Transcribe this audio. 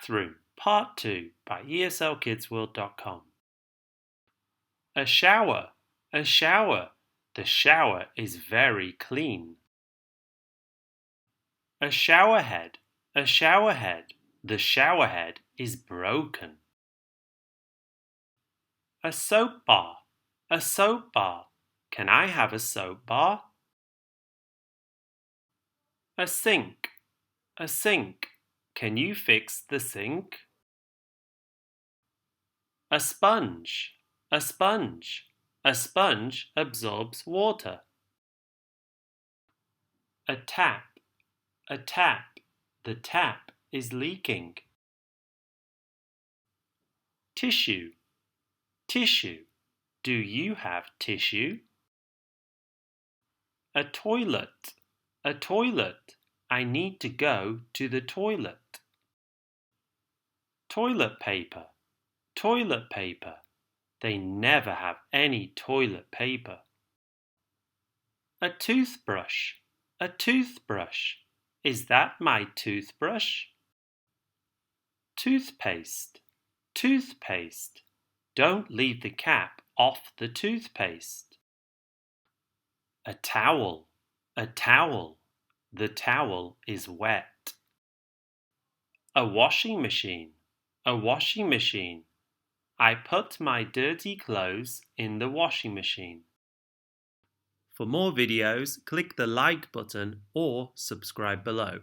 Bathroom, Part 2 by ESLKidsWorld.com. A shower, a shower. The shower is very clean. A showerhead, a showerhead. The showerhead is broken. A soap bar, a soap bar. Can I have a soap bar? A sink, a sink. Can you fix the sink? A sponge, a sponge. A sponge absorbs water. A tap, a tap. The tap is leaking. Tissue, tissue. Do you have tissue? A toilet, a toilet. I need to go to the toilet. Toilet paper, toilet paper. They never have any toilet paper. A toothbrush, a toothbrush. Is that my toothbrush? Toothpaste, toothpaste. Don't leave the cap off the toothpaste. A towel, a towel. The towel is wet. A washing machine, a washing machine. I put my dirty clothes in the washing machine. For more videos, click the like button or subscribe below.